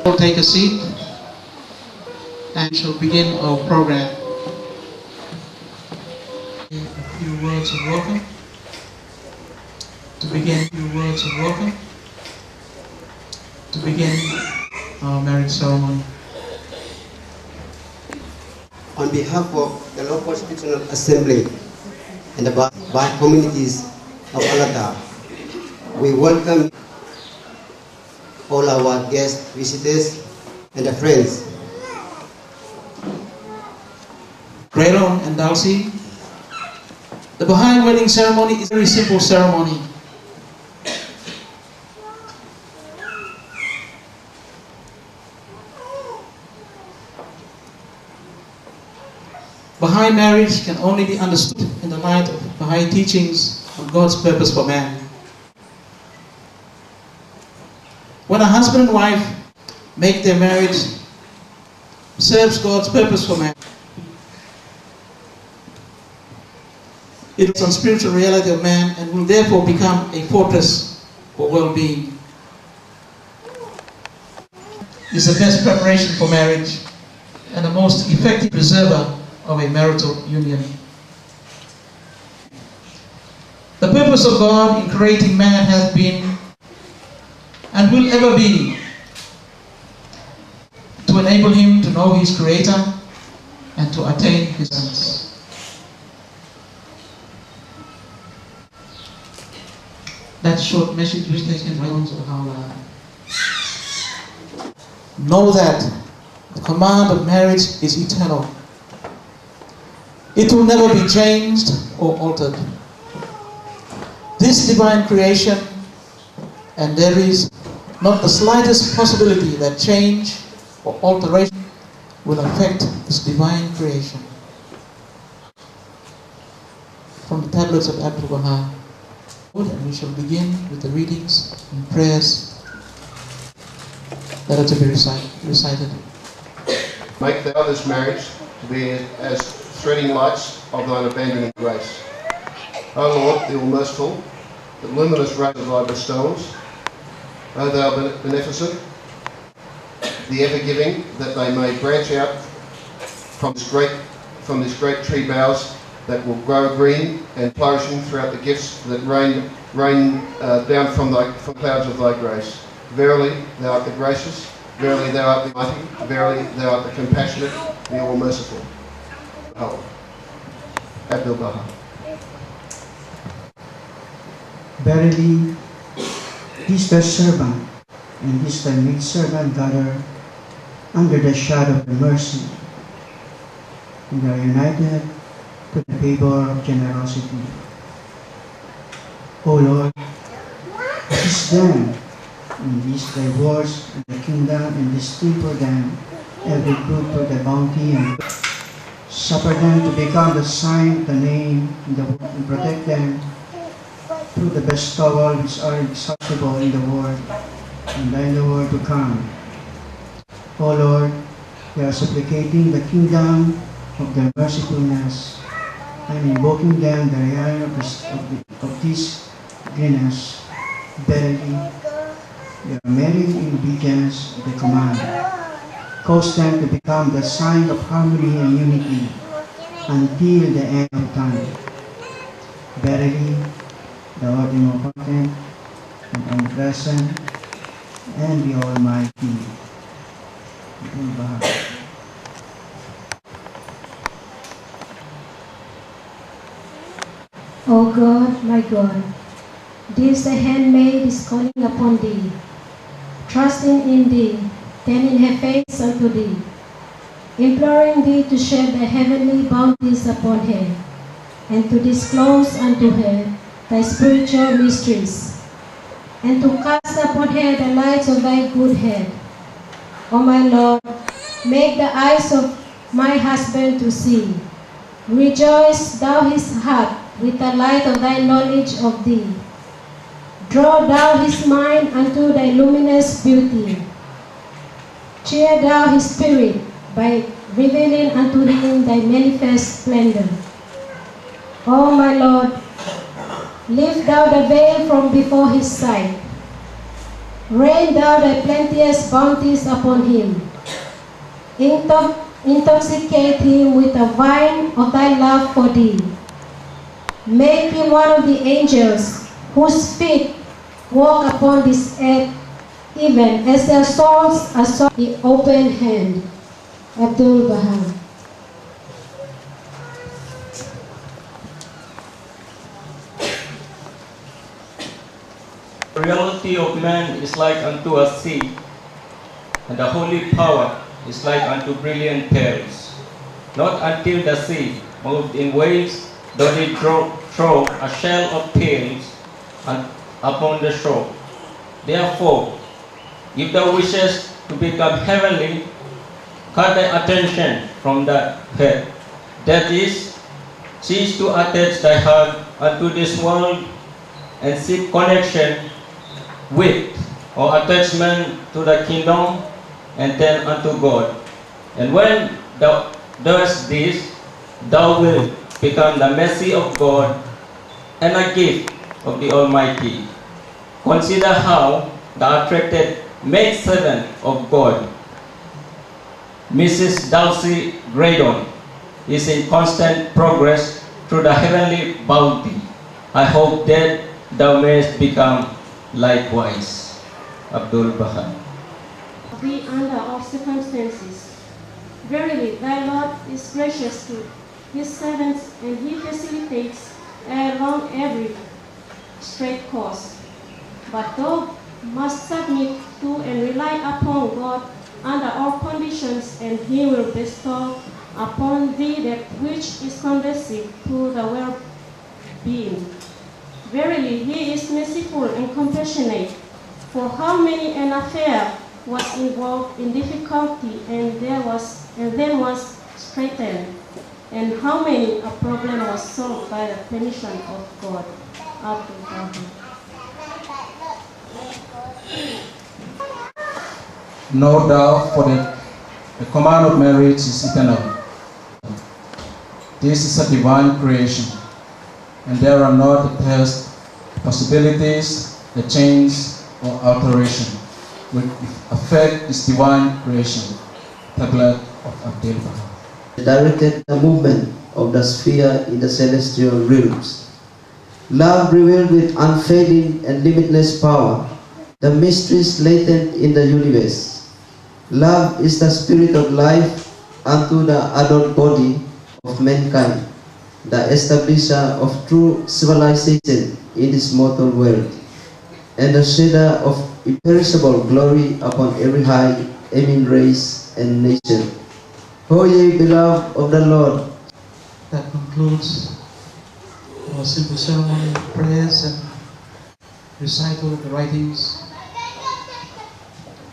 We'll take a seat and shall begin our program. A few words of welcome. To begin our marriage ceremony. On behalf of the local spiritual assembly and the Baha'i communities of Alata, we welcome all our guests, visitors, and the friends. Graydon and Dulcie, the Baha'i wedding ceremony is a very simple ceremony. Baha'i marriage can only be understood in the light of Baha'i teachings on God's purpose for man. When a husband and wife make their marriage serves God's purpose for man, it is on spiritual reality of man and will therefore become a fortress for well-being. It is the best preparation for marriage and the most effective preserver of a marital union. The purpose of God in creating man has been and will ever be to enable him to know his Creator and to attain his ends. That short message which they can run of how know that the command of marriage is eternal. It will never be changed or altered. This divine creation, and there is not the slightest possibility that change or alteration will affect this divine creation. From the tablets of Abdul Baha, and we shall begin with the readings and prayers that are to be recited. Make thou this marriage to be as threading lights of thine abandoning grace. O Lord, the all-merciful, the luminous rays of thy bestowals, O thou beneficent, the ever-giving, that they may branch out from this great tree boughs that will grow green and flourishing throughout the gifts that rain down from clouds of thy grace. Verily, thou art the gracious, verily thou art the mighty, verily thou art the compassionate, the all-merciful. Oh. Abdul Baha. Verily, this thy servant and this thy maid servant gather under the shadow of the mercy, and are united to the favor of generosity. O Lord, assist them in these thy words in the kingdom, and distinct for them every good for thy bounty, and suffer them to become the sign of the name and protect them through the bestowal which are accessible in the world and in the world to come. O Lord, we are supplicating the kingdom of their mercifulness and invoking them the realm of this goodness. Verily, we are married in obedience of the command. Cause them to become the sign of harmony and unity until the end of time. Verily, thou art omnipotent and omnipresent and the Almighty. O God, my God, this the handmaid is calling upon thee, trusting in thee, turning her face unto thee, imploring thee to shed thy heavenly bounties upon her, and to disclose unto her thy spiritual mysteries. and to cast upon her the lights of thy good head. O my Lord, make the eyes of my husband to see. Rejoice thou his heart with the light of thy knowledge of thee. Draw thou his mind unto thy luminous beauty. Cheer thou his spirit by revealing unto him thy manifest splendor. O my Lord, lift thou the veil from before his sight. Rain thou thy plenteous bounties upon him. Intoxicate him with the wine of thy love for thee. Make him one of the angels whose feet walk upon this earth, even as their souls are sought in open hand. Abdul Baham. The reality of man is like unto a sea, and the holy power is like unto brilliant pearls. Not until the sea moved in waves does it throw a shell of pearls upon the shore. Therefore, if thou wishest to become heavenly, cut thy attention from the head. That is, cease to attach thy heart unto this world and seek connection with or attachment to the kingdom and then unto God. And when thou doest this, thou wilt become the mercy of God and a gift of the Almighty. Consider how the attracted maidservant of God, Mrs. Dulcie Graydon, is in constant progress through the heavenly bounty. I hope that thou mayest become likewise. Abdul Baham. Be under all circumstances. Verily, thy Lord is gracious to his servants, and he facilitates along every straight course. But thou must submit to and rely upon God under all conditions, and he will bestow upon thee that which is conducive to the well-being. Verily, he is merciful and compassionate. For how many an affair was involved in difficulty and then was straightened, and how many a problem was solved by the permission of God. Abdul Baham. No doubt, for the command of marriage is eternal. This is a divine creation, and there are no tests, possibilities, the change or alteration which affect this divine creation. Tablet of Abdul Baham. Directed the movement of the sphere in the celestial realms. Love revealed with unfailing and limitless power the mysteries latent in the universe. Love is the spirit of life unto the adult body of mankind, the establisher of true civilization in this mortal world, and the shedder of imperishable glory upon every high aiming race and nation. O ye beloved of the Lord. That concludes our simple ceremony, prayers and recital of the writings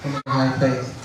from the High Faith.